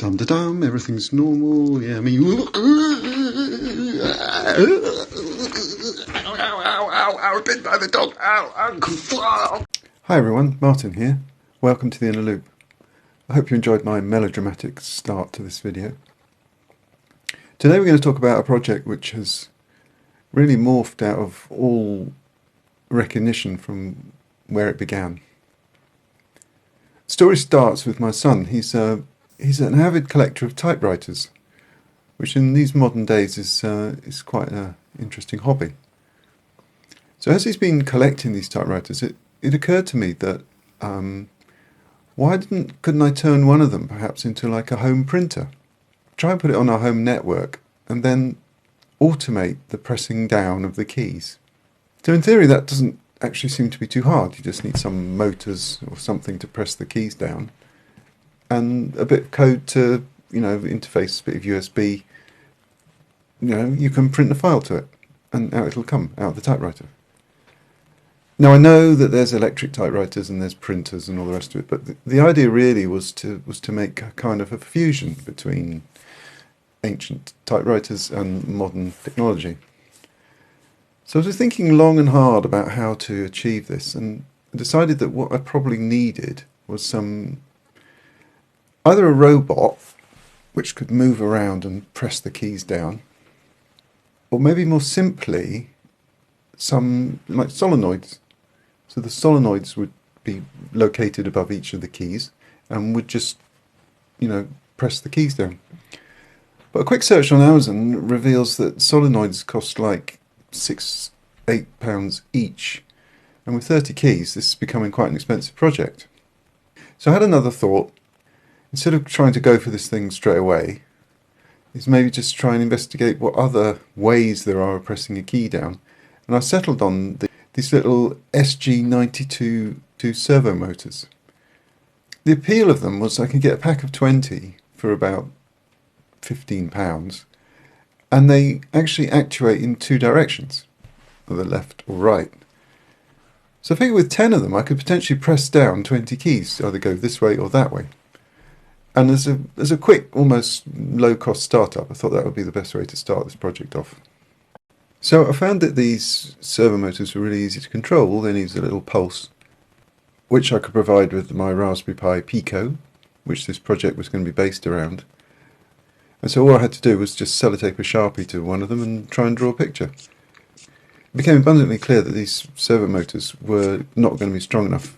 Dum da dum, everything's normal. Yeah, I mean, ow, bit by the dog. Ow. Hi everyone, Martin here. Welcome to the Inner Loop. I hope you enjoyed my melodramatic start to this video. Today we're going to talk about a project which has really morphed out of all recognition from where it began. The story starts with my son. He's an avid collector of typewriters, which in these modern days is quite an interesting hobby. So as he's been collecting these typewriters, it occurred to me that couldn't I turn one of them perhaps into like a home printer? Try and put it on our home network and then automate the pressing down of the keys. So in theory that doesn't actually seem to be too hard. You just need some motors or something to press the keys down and a bit of code to, interface, a bit of USB. You can print a file to it and out it'll come out of the typewriter. Now I know that there's electric typewriters and there's printers and all the rest of it, but the idea really was to make a kind of a fusion between ancient typewriters and modern technology. So I was thinking long and hard about how to achieve this, and decided that what I probably needed was either a robot which could move around and press the keys down, or maybe more simply some like solenoids. So the solenoids would be located above each of the keys and would just, press the keys down. But a quick search on Amazon reveals that solenoids cost like £6-8 each. And with 30 keys, this is becoming quite an expensive project. So I had another thought. Instead of trying to go for this thing straight away, is maybe just try and investigate what other ways there are of pressing a key down. And I settled on these little SG92 servo motors. The appeal of them was I could get a pack of 20 for about £15, and they actually actuate in two directions, either left or right. So I figured with 10 of them I could potentially press down 20 keys, either go this way or that way. And as a quick, almost low-cost startup, I thought that would be the best way to start this project off. So I found that these servo motors were really easy to control. All they need is a little pulse, which I could provide with my Raspberry Pi Pico, which this project was going to be based around. And so all I had to do was just sellotape a Sharpie to one of them and try and draw a picture. It became abundantly clear that these servo motors were not going to be strong enough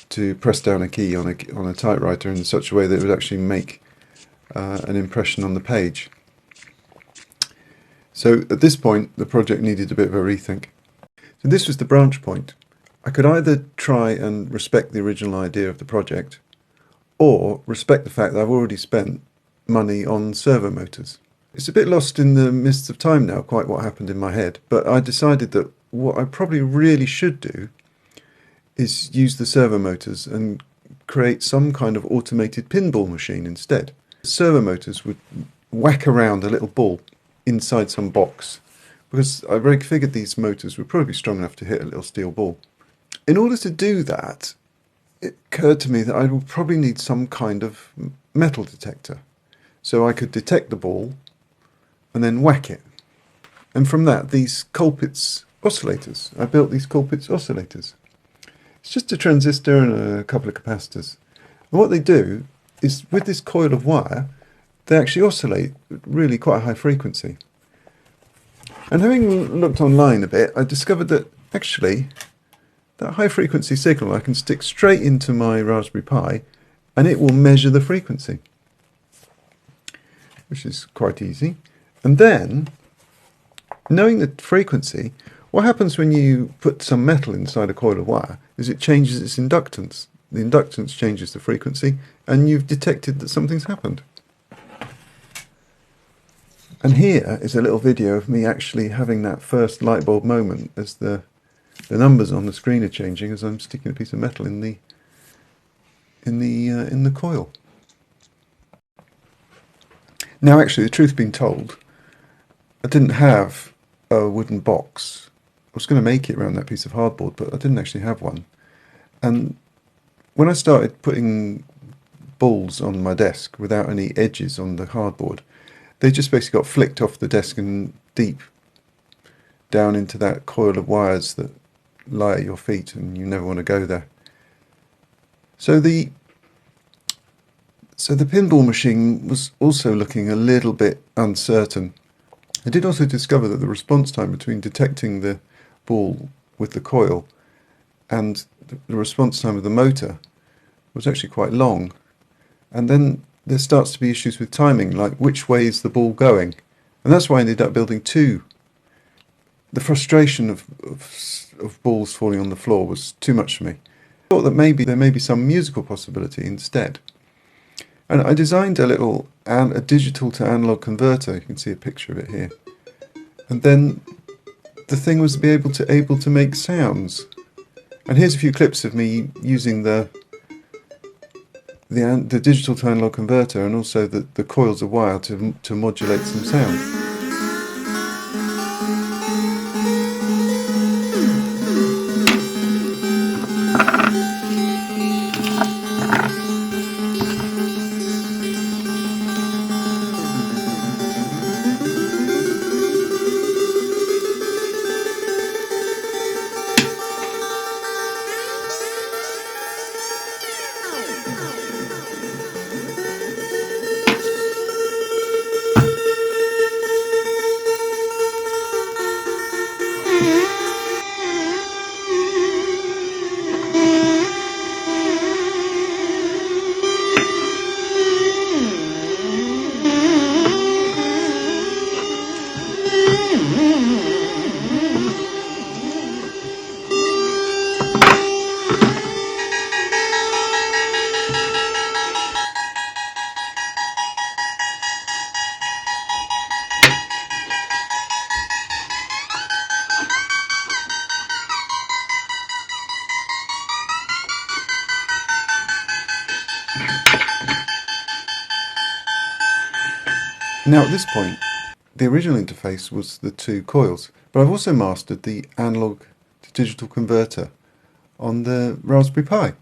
to press down a key on a typewriter in such a way that it would actually make an impression on the page. So at this point the project needed a bit of a rethink. So this was the branch point. I could either try and respect the original idea of the project, or respect the fact that I've already spent money on servo motors. It's a bit lost in the mists of time now, quite what happened in my head, but I decided that what I probably really should do is use the servo motors and create some kind of automated pinball machine instead. Servo motors would whack around a little ball inside some box, because I figured these motors would probably be strong enough to hit a little steel ball. In order to do that, it occurred to me that I would probably need some kind of metal detector, so I could detect the ball and then whack it. And from that, these Colpitts oscillators. I built these Colpitts oscillators. It's just a transistor and a couple of capacitors. And what they do is, with this coil of wire, they actually oscillate at really quite a high frequency. And having looked online a bit, I discovered that actually that high frequency signal I can stick straight into my Raspberry Pi and it will measure the frequency, which is quite easy. And then, knowing the frequency, what happens when you put some metal inside a coil of wire is it changes its inductance. The inductance changes the frequency, and you've detected that something's happened. And here is a little video of me actually having that first light bulb moment as the numbers on the screen are changing as I'm sticking a piece of metal in the coil. Now, actually, the truth being told, I didn't have a wooden box. I was going to make it around that piece of hardboard, but I didn't actually have one. And when I started putting balls on my desk without any edges on the hardboard. They just basically got flicked off the desk and deep down into that coil of wires that lie at your feet, and you never want to go there. So the pinball machine was also looking a little bit uncertain. I did also discover that the response time between detecting the ball with the coil and the response time of the motor was actually quite long. And then there starts to be issues with timing, like which way is the ball going? And that's why I ended up building two. The frustration of balls falling on the floor was too much for me. I thought that maybe there may be some musical possibility instead. And I designed a digital to analog converter. You can see a picture of it here. And then the thing was to be able to make sounds. And here's a few clips of me using the digital to analog converter and also the coils of wire to modulate some sound. Now at this point, the original interface was the two coils, but I've also mastered the analog to digital converter on the Raspberry Pi.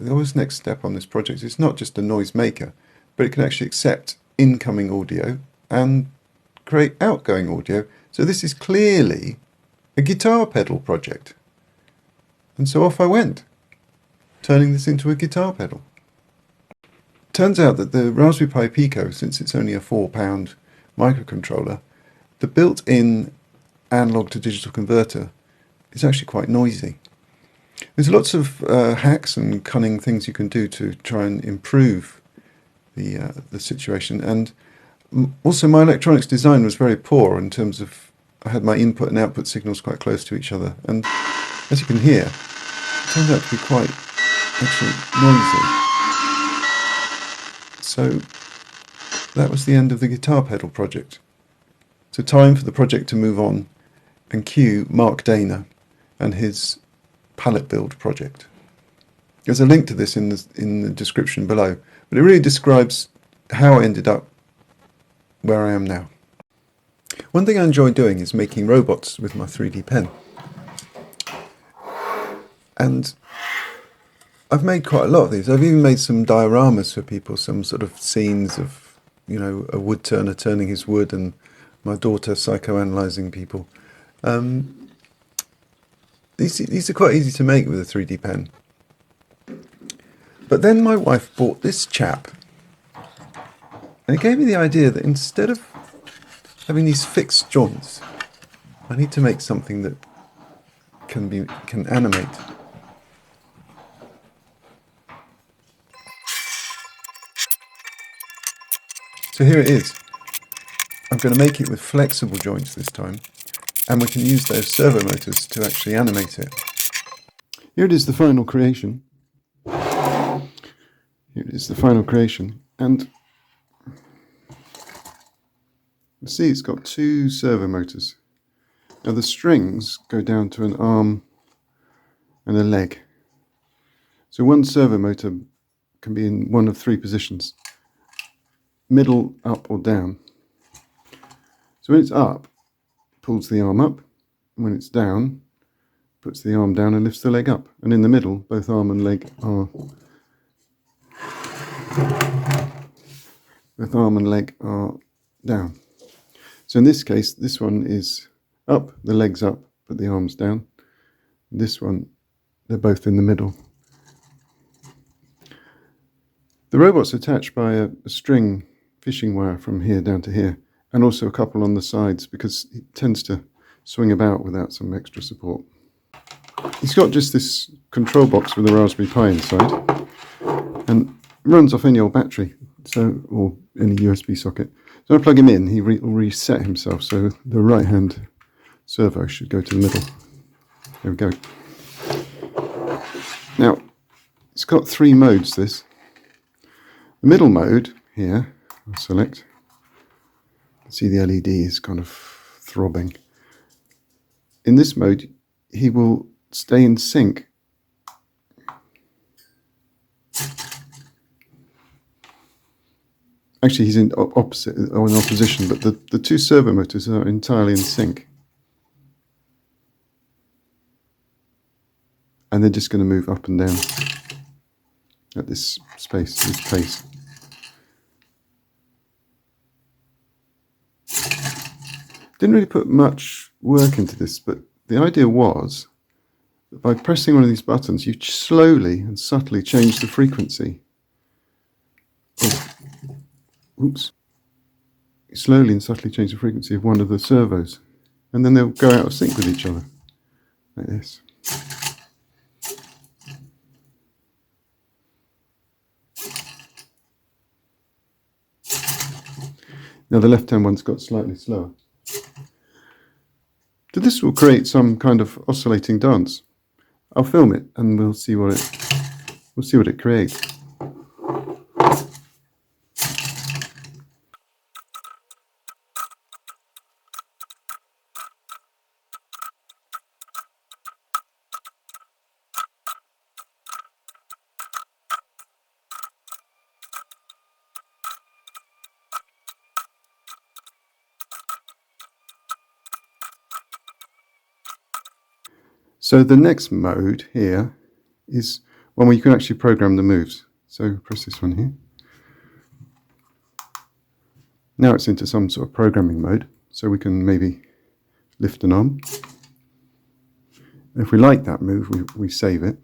The always next step on this project is not just a noise maker, but it can actually accept incoming audio and create outgoing audio. So this is clearly a guitar pedal project. And so off I went, turning this into a guitar pedal. Turns out that the Raspberry Pi Pico, since it's only a £4 microcontroller, the built-in analog to digital converter is actually quite noisy. There's lots of hacks and cunning things you can do to try and improve the situation, and also my electronics design was very poor in terms of I had my input and output signals quite close to each other, and as you can hear, it turns out to be quite actually noisy. So that was the end of the guitar pedal project. So time for the project to move on and cue Mark Dana and his palette build project. There's a link to this in the description below, but it really describes how I ended up where I am now. One thing I enjoy doing is making robots with my 3D pen. And I've made quite a lot of these. I've even made some dioramas for people, some sort of scenes of, you know, a wood turner turning his wood and my daughter psychoanalyzing people. These are quite easy to make with a 3D pen. But then my wife bought this chap, and it gave me the idea that instead of having these fixed joints, I need to make something that can animate. So here it is. I'm going to make it with flexible joints this time, and we can use those servo motors to actually animate it. Here it is, the final creation. Here it is, the final creation, and you see it's got two servo motors. Now the strings go down to an arm and a leg. So one servo motor can be in one of three positions: middle, up or down. So when it's up, it pulls the arm up, and when it's down, puts the arm down and lifts the leg up. And in the middle, both arm and leg are Both arm and leg are down. So in this case, this one is up, the leg's up, but the arm's down. This one, they're both in the middle. The robot's attached by a string fishing wire from here down to here, and also a couple on the sides because it tends to swing about without some extra support. It's got just this control box with a Raspberry Pi inside, and it runs off any old battery, or any USB socket. So when I plug him in, he will reset himself, so the right hand servo should go to the middle. There we go. Now, it's got 3 modes, this. The middle mode, here, I'll select. You can see the LED is kind of throbbing. In this mode, he will stay in sync. Actually, he's in opposition, but the 2 servo motors are entirely in sync. And they're just going to move up and down at this pace. Didn't really put much work into this, but the idea was that by pressing one of these buttons, you slowly and subtly change the frequency. Slowly and subtly change the frequency of one of the servos, and then they'll go out of sync with each other, like this. Now the left-hand one's got slightly slower. So this will create some kind of oscillating dance. I'll film it and we'll see what it creates. So the next mode here is one where you can actually program the moves. So press this one here. Now it's into some sort of programming mode, so we can maybe lift an arm. If we like that move, we save it.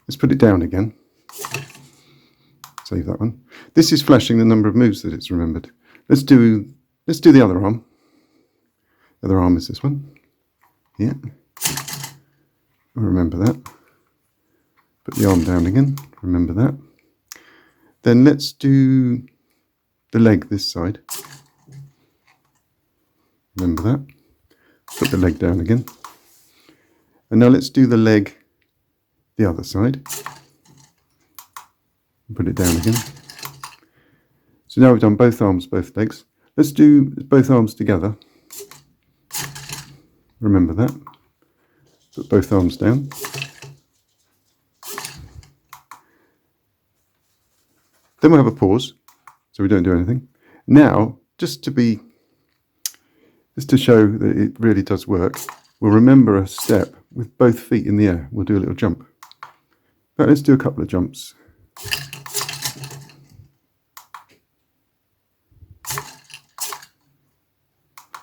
Let's put it down again. Save that one. This is flashing the number of moves that it's remembered. Let's do the other arm. The other arm is this one. Yeah. Remember that. Put the arm down again. Remember that. Then let's do the leg this side. Remember that. Put the leg down again. And now let's do the leg the other side. Put it down again. So now we've done both arms, both legs. Let's do both arms together. Remember that. Put both arms down. Then we'll have a pause, so we don't do anything. Now, just to show that it really does work, we'll remember a step with both feet in the air. We'll do a little jump. But let's do a couple of jumps.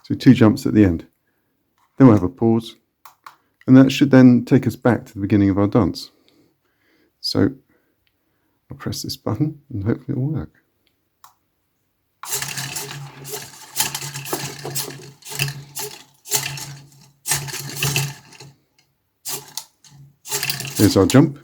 So 2 jumps at the end. Then we'll have a pause. And that should then take us back to the beginning of our dance. So I'll press this button and hopefully it will work. Here's our jump.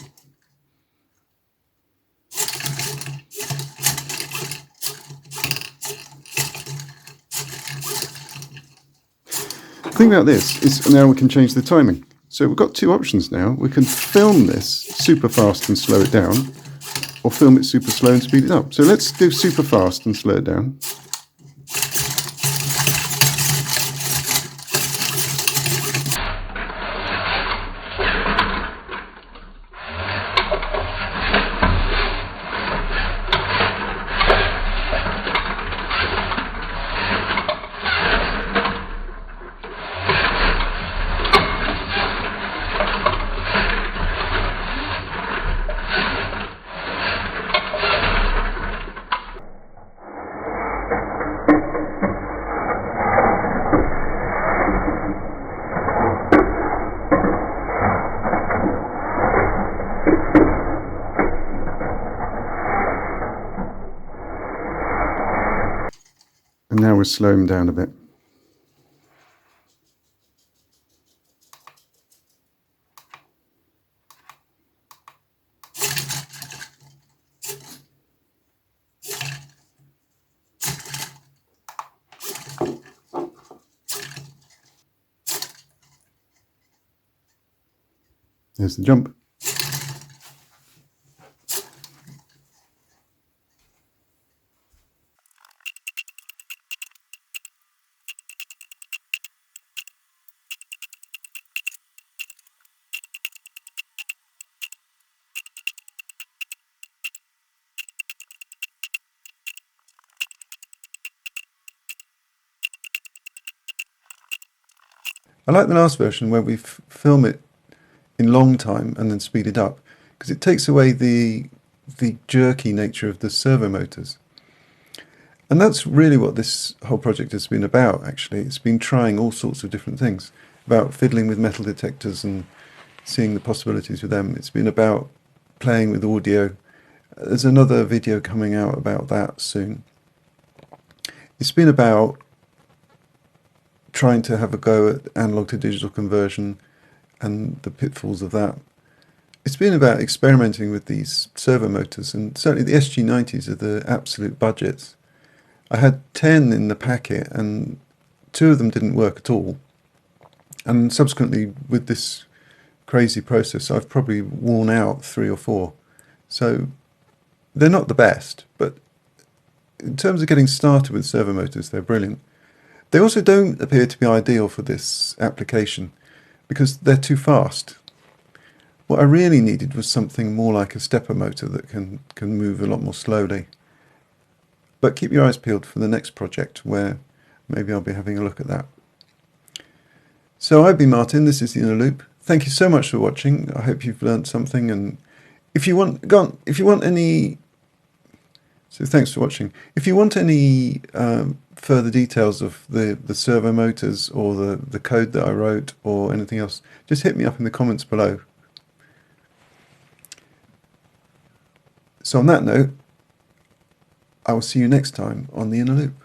The thing about this is now we can change the timing. So we've got 2 options now. We can film this super fast and slow it down, or film it super slow and speed it up. So let's do super fast and slow it down. And now we'll slow him down a bit. There's the jump. I like the last version where we film it in long time and then speed it up, because it takes away the jerky nature of the servo motors. And that's really what this whole project has been about, actually. It's been trying all sorts of different things, about fiddling with metal detectors and seeing the possibilities with them. It's been about playing with audio. There's another video coming out about that soon. It's been about trying to have a go at analog to digital conversion and the pitfalls of that. It's been about experimenting with these servo motors, and certainly the SG90s are the absolute budgets. I had 10 in the packet and 2 of them didn't work at all. And subsequently, with this crazy process, I've probably worn out 3 or 4. So they're not the best, but in terms of getting started with servo motors, they're brilliant. They also don't appear to be ideal for this application because they're too fast. What I really needed was something more like a stepper motor that can move a lot more slowly. But keep your eyes peeled for the next project where maybe I'll be having a look at that. So I've been Martin, this is the Inner Loop. Thank you so much for watching. I hope you've learned something, and if you want any, so thanks for watching. If you want any further details of the servo motors or the code that I wrote or anything else, just hit me up in the comments below. So on that note, I will see you next time on the Inner Loop.